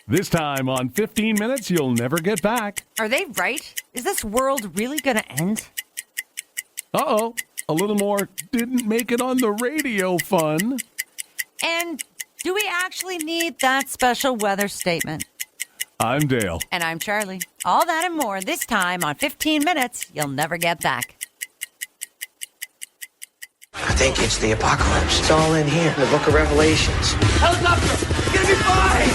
This time on 15 Minutes You'll Never Get Back. Are they right? Is this world really going to end? Uh-oh. A little more didn't make it on the radio fun. And do we actually need that special weather statement? I'm Dale. And I'm Charlie. All that and more this time on 15 Minutes You'll Never Get Back. I think it's the apocalypse. It's all in here, in the book of Revelations. Helicopter! Give me five!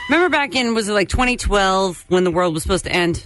Remember back in, was it like 2012 when the world was supposed to end?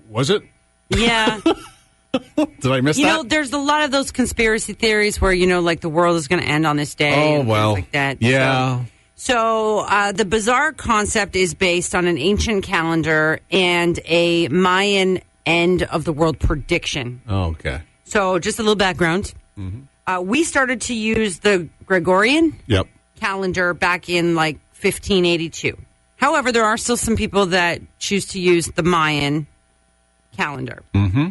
Was it? Yeah. Did I miss that? You know, there's a lot of those conspiracy theories where, you know, like the world is going to end on this day. Oh, and well. things like that. Yeah. So the bizarre concept is based on an ancient calendar and a Mayan end of the world prediction. Oh, okay. So just a little background. Mm-hmm. We started to use the Gregorian calendar back in like 1582. However, there are still some people that choose to use the Mayan calendar. Mm-hmm.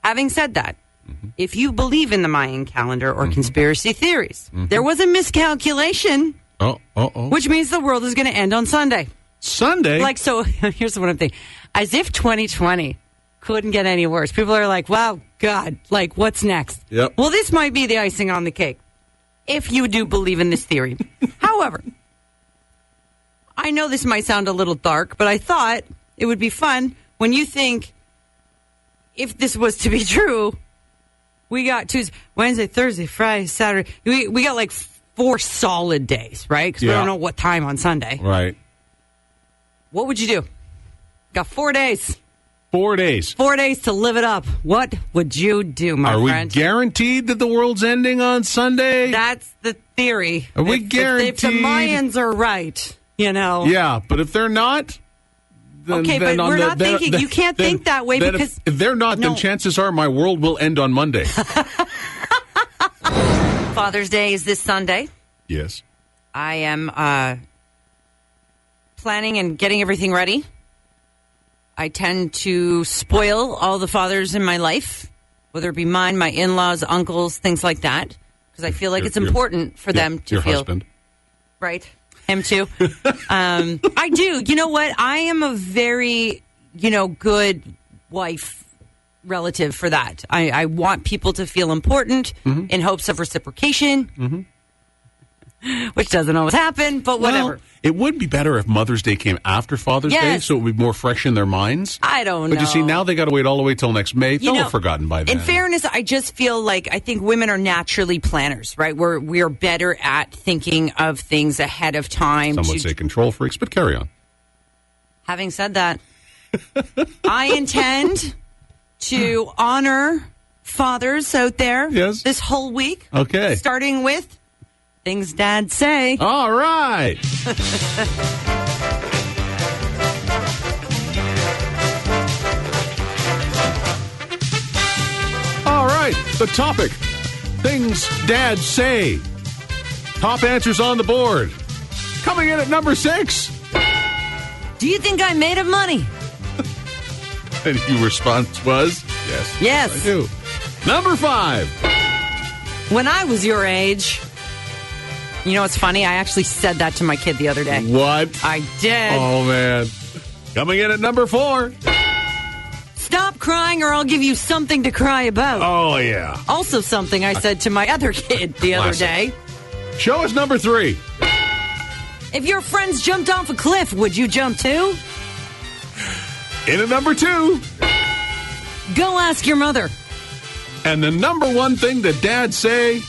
Having said that, if you believe in the Mayan calendar or conspiracy theories, there was a miscalculation, which means the world is going to end on Sunday. Sunday? Like, so here's what I'm thinking. As if 2020 couldn't get any worse. People are like, wow, God, like, what's next? Yep. Well, this might be the icing on the cake, if you do believe in this theory. However, I know this might sound a little dark, but I thought it would be fun when you think, if this was to be true, we got Tuesday, Wednesday, Thursday, Friday, Saturday. We got like 4 solid days, right? Because we don't know what time on Sunday. Right. What would you do? Got 4 days. 4 days. 4 days to live it up. What would you do, my friend? Are we guaranteed that the world's ending on Sunday? That's the theory. Are we guaranteed? If the Mayans are right, you know. Yeah, but if they're not... Okay, but we're not thinking. You can't think that way because... If they're not, then chances are my world will end on Monday. Father's Day is this Sunday. Yes. I am planning and getting everything ready. I tend to spoil all the fathers in my life, whether it be mine, my in-laws, uncles, things like that, because I feel like it's important for them to feel... Your husband. Right. Him too. I do. You know what? I am a very, good wife relative for that. I want people to feel important in hopes of reciprocation, which doesn't always happen, but whatever. Well, it would be better if Mother's Day came after Father's Day, so it would be more fresh in their minds. I don't know. But you see, now they got to wait all the way till next May. They'll have forgotten by then. In fairness, I just feel like I think women are naturally planners, right? We are better at thinking of things ahead of time. Some would say control freaks, but carry on. Having said that, I intend to honor fathers out there this whole week. Okay. Starting with things dads say. All right. All right. The topic. Things dads say. Top answers on the board. Coming in at number 6. Do you think I'm made of money? And your response was, yes. Yes. I do. Number 5. When I was your age... You know what's funny? I actually said that to my kid the other day. What? I did. Oh, man. Coming in at number 4. Stop crying or I'll give you something to cry about. Oh, yeah. Also something I said to my other kid the other day. Show us number 3. If your friends jumped off a cliff, would you jump too? In at number 2. Go ask your mother. And the number 1 thing that dads say...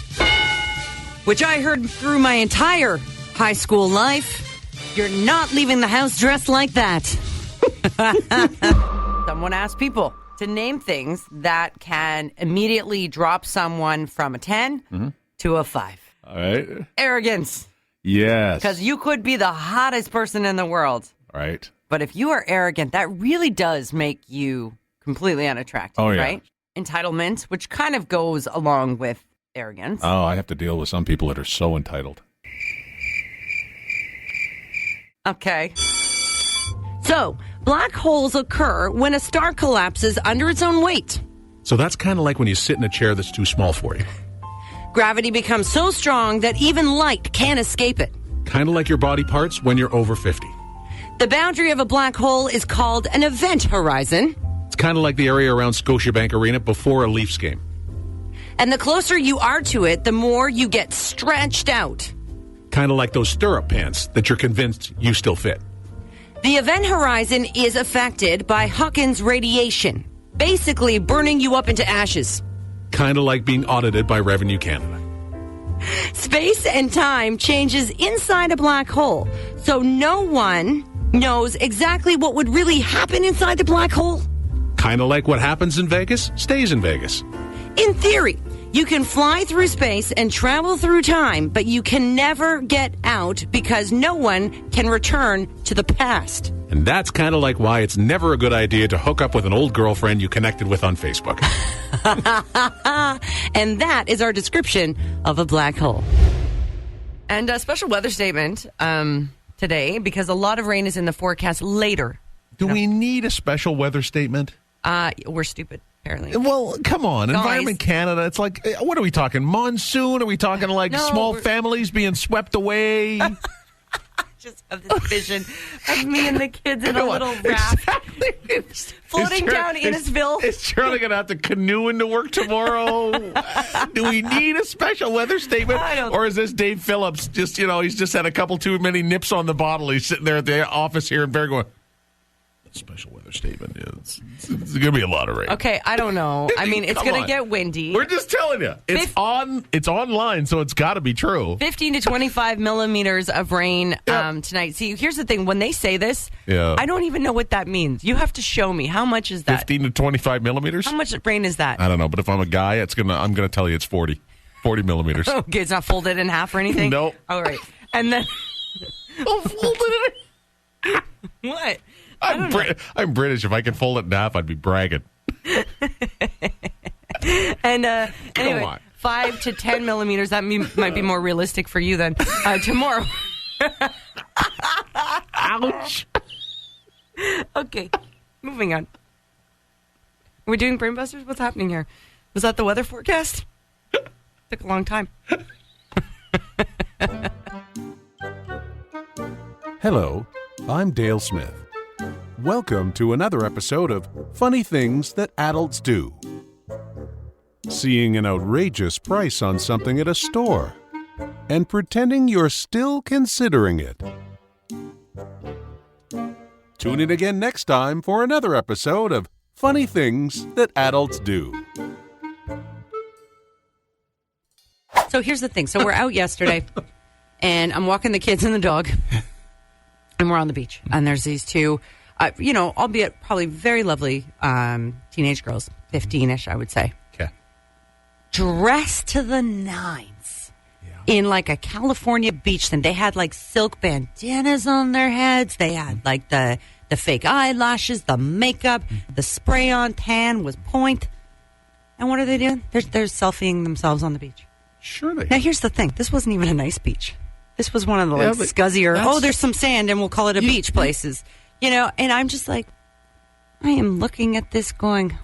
Which I heard through my entire high school life. You're not leaving the house dressed like that. Someone asked people to name things that can immediately drop someone from a 10 to a 5. All right. Arrogance. Yes. Because you could be the hottest person in the world. Right. But if you are arrogant, that really does make you completely unattractive, right? Entitlement, which kind of goes along with arrogance. Oh, I have to deal with some people that are so entitled. Okay. So, black holes occur when a star collapses under its own weight. So that's kind of like when you sit in a chair that's too small for you. Gravity becomes so strong that even light can't escape it. Kind of like your body parts when you're over 50. The boundary of a black hole is called an event horizon. It's kind of like the area around Scotiabank Arena before a Leafs game. And the closer you are to it, the more you get stretched out. Kind of like those stirrup pants that you're convinced you still fit. The event horizon is affected by Hawkins radiation, basically burning you up into ashes. Kind of like being audited by Revenue Canada. Space and time changes inside a black hole, so no one knows exactly what would really happen inside the black hole. Kind of like what happens in Vegas stays in Vegas. In theory, you can fly through space and travel through time, but you can never get out because no one can return to the past. And that's kind of like why it's never a good idea to hook up with an old girlfriend you connected with on Facebook. And that is our description of a black hole. And a special weather statement today, because a lot of rain is in the forecast later. Do we need a special weather statement? We're stupid, apparently. Well, come on. Guys. Environment Canada, it's like, what are we talking? Monsoon? Are we talking like small families being swept away? Just have this vision of me and the kids in a little raft floating down Innisville. Is Charlie going to have to canoe into work tomorrow? Do we need a special weather statement? Or is this Dave Phillips just, he's just had a couple too many nips on the bottle. He's sitting there at the office here in Barrie going, special weather statement. It's going to be a lot of rain. Okay, I don't know. I mean, it's going to get windy. We're just telling you. It's online, so it's got to be true. 15 to 25 millimeters of rain tonight. See, here's the thing. When they say this, I don't even know what that means. You have to show me. How much is that? 15 to 25 millimeters? How much rain is that? I don't know, but if I'm a guy, I'm going to tell you it's 40 millimeters. Okay, it's not folded in half or anything? Nope. All right. And then... folded in What? I'm British. If I can fold it in half, I'd be bragging. And anyway, 5 to 10 millimeters. That might be more realistic for you than tomorrow. Ouch. Okay, moving on. We're doing Brainbusters? What's happening here? Was that the weather forecast? Took a long time. Hello, I'm Dale Smith. Welcome to another episode of Funny Things That Adults Do. Seeing an outrageous price on something at a store and pretending you're still considering it. Tune in again next time for another episode of Funny Things That Adults Do. So here's the thing. So we're out yesterday, and I'm walking the kids and the dog, and we're on the beach. And there's these two... albeit probably very lovely teenage girls, 15-ish, I would say. Okay. Dressed to the nines in like a California beach thing. They had like silk bandanas on their heads. They had like the fake eyelashes, the makeup, the spray-on tan was point. And what are they doing? They're selfieing themselves on the beach. Sure they Now, here's the thing. This wasn't even a nice beach. This was one of the scuzzier, there's some sand and we'll call it a beach places. And I'm just like, I am looking at this going,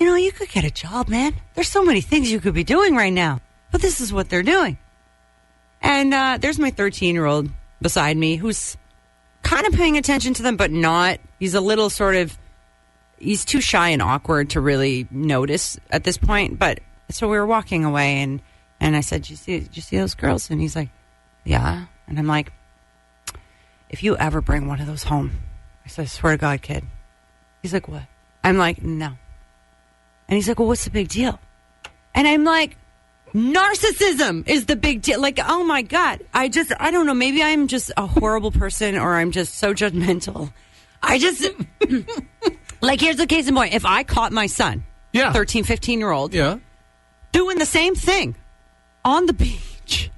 you could get a job, man. There's so many things you could be doing right now. But this is what they're doing. And there's my 13-year-old beside me who's kind of paying attention to them, but not. He's a little he's too shy and awkward to really notice at this point. But so we were walking away and I said, did you see those girls? And he's like, yeah. And I'm like, if you ever bring one of those home, I said, I swear to God, kid. He's like, what? I'm like, no. And he's like, well, what's the big deal? And I'm like, narcissism is the big deal. Like, oh my God. I don't know. Maybe I'm just a horrible person or I'm just so judgmental. Like, here's the case in point. If I caught my son, 13, 15-year-old, doing the same thing on the beach,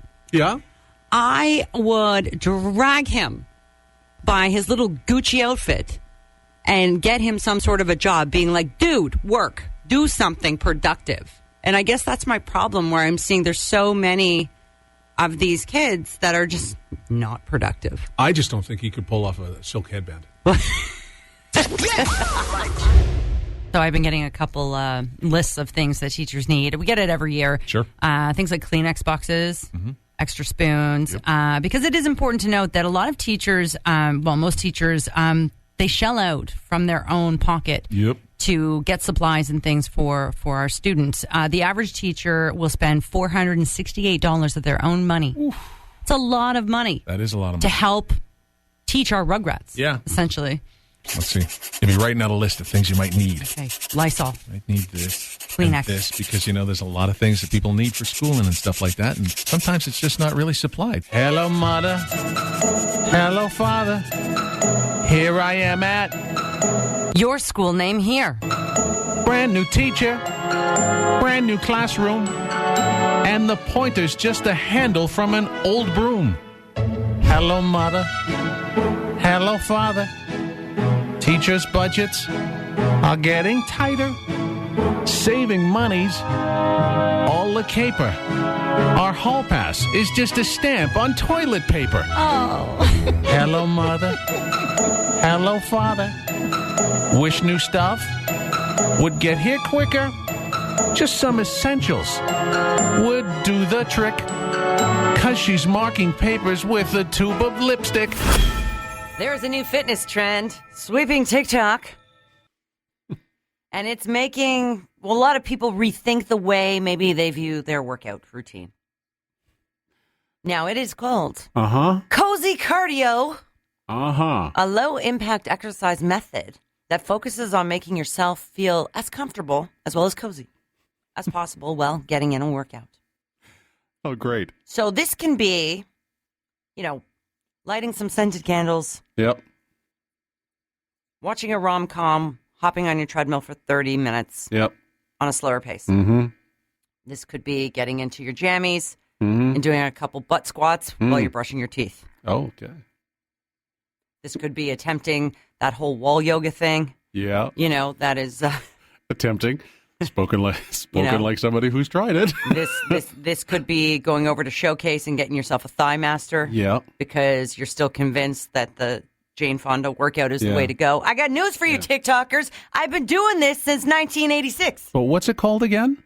I would drag him by his little Gucci outfit and get him some sort of a job, being like, dude, work, do something productive. And I guess that's my problem, where I'm seeing there's so many of these kids that are just not productive. I just don't think he could pull off a silk headband. So I've been getting a couple lists of things that teachers need. We get it every year. Sure. Things like Kleenex boxes, extra spoons, because it is important to note that a lot of teachers, most teachers, they shell out from their own pocket to get supplies and things for our students. The average teacher will spend $468 of their own money. Oof. It's a lot of money. That is a lot of money. To help teach our Rugrats, essentially. Let's see. You'll be writing out a list of things you might need. Okay. Lysol. Might need this. Kleenex. And this, because, there's a lot of things that people need for schooling and stuff like that, and sometimes it's just not really supplied. Hello, Mother. Hello, Father. Here I am at your school name here. Brand new teacher. Brand new classroom. And the pointer's just a handle from an old broom. Hello, Mother. Hello, Father. Teachers' budgets are getting tighter. Saving money's all the caper. Our hall pass is just a stamp on toilet paper. Oh. Hello, Mother. Hello, Father. Wish new stuff would get here quicker. Just some essentials would do the trick. 'Cause she's marking papers with a tube of lipstick. There's a new fitness trend sweeping TikTok. And it's making a lot of people rethink the way maybe they view their workout routine. Now, it is called Cozy Cardio. A low-impact exercise method that focuses on making yourself feel as comfortable as well as cozy as possible while getting in a workout. Oh, great. So this can be, lighting some scented candles. Yep. Watching a rom-com, hopping on your treadmill for 30 minutes. Yep. On a slower pace. Mm-hmm. This could be getting into your jammies and doing a couple butt squats while you're brushing your teeth. Oh, okay. This could be attempting that whole wall yoga thing. Yeah. That is... attempting. Spoken like somebody who's tried it. This could be going over to Showcase and getting yourself a Thigh Master. Yeah. Because you're still convinced that the Jane Fonda workout is the way to go. I got news for you, TikTokers. I've been doing this since 1986. But what's it called again?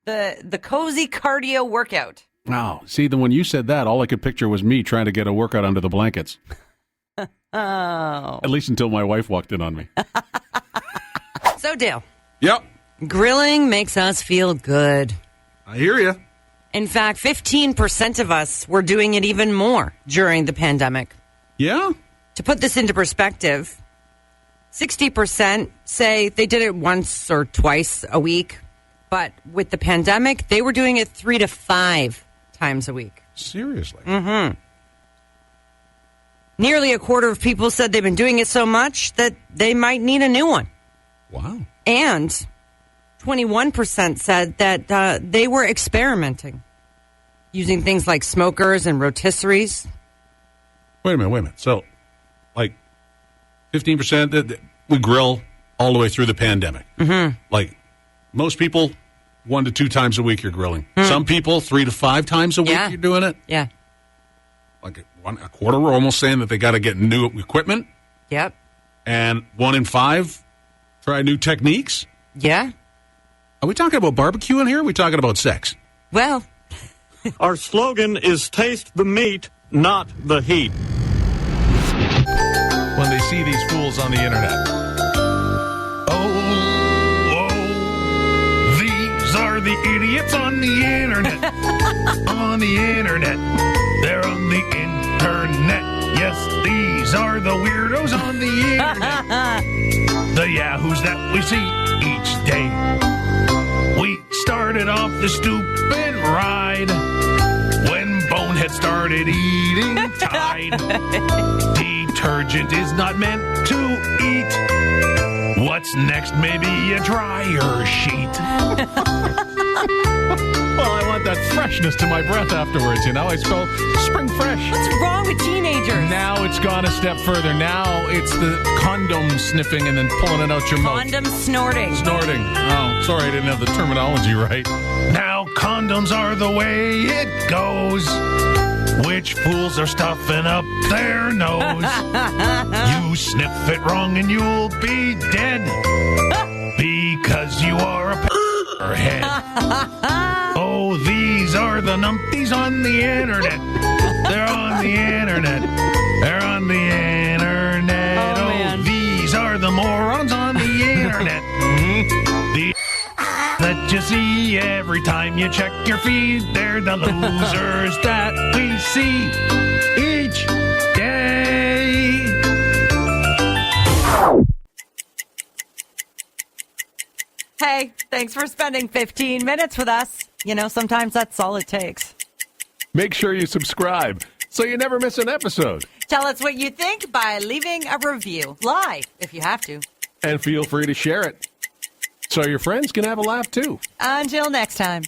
The Cozy Cardio Workout. Oh, see, when you said that, all I could picture was me trying to get a workout under the blankets. Oh. At least until my wife walked in on me. So, Dale. Yep. Grilling makes us feel good. I hear you. In fact, 15% of us were doing it even more during the pandemic. Yeah? To put this into perspective, 60% say they did it once or twice a week. But with the pandemic, they were doing it 3 to 5 times a week. Seriously? Mm-hmm. Nearly a quarter of people said they've been doing it so much that they might need a new one. Wow. And 21% said that they were experimenting, using things like smokers and rotisseries. Wait a minute. So, 15% that we grill all the way through the pandemic. Mm-hmm. Most people, 1 to 2 times a week you're grilling. Some people, 3 to 5 times a week you're doing it. Yeah. A quarter were almost saying that they got to get new equipment. Yep. And 1 in 5 try new techniques. Yeah. Are we talking about barbecue in here? Or are we talking about sex? Well, our slogan is taste the meat, not the heat. When they see these fools on the internet. These are the idiots on the internet. On the internet. They're on the internet. Yes, these are the weirdos on the internet. The yahoos that we see each day. We started off the stupid ride when Bonehead started eating Tide. Detergent is not meant to eat. What's next? Maybe a dryer sheet. Well, I want that freshness to my breath afterwards, I spell spring fresh. what's wrong with teenagers? Now it's gone a step further. Now it's the condom sniffing and then pulling it out your mouth. Condom snorting. Snorting. Oh, sorry, I didn't have the terminology right. Now condoms are the way it goes. Which fools are stuffing up their nose? You sniff it wrong and you'll be dead. 'cause you are a head. Oh, these are the numpties on the internet. They're on the internet. They're on the internet. Oh, these are the morons on the internet. The that you see every time you check your feed. They're the losers that we see each day. Hey, thanks for spending 15 minutes with us. You know, sometimes that's all it takes. Make sure you subscribe so you never miss an episode. Tell us what you think by leaving a review. Live, if you have to. And feel free to share it so your friends can have a laugh too. Until next time.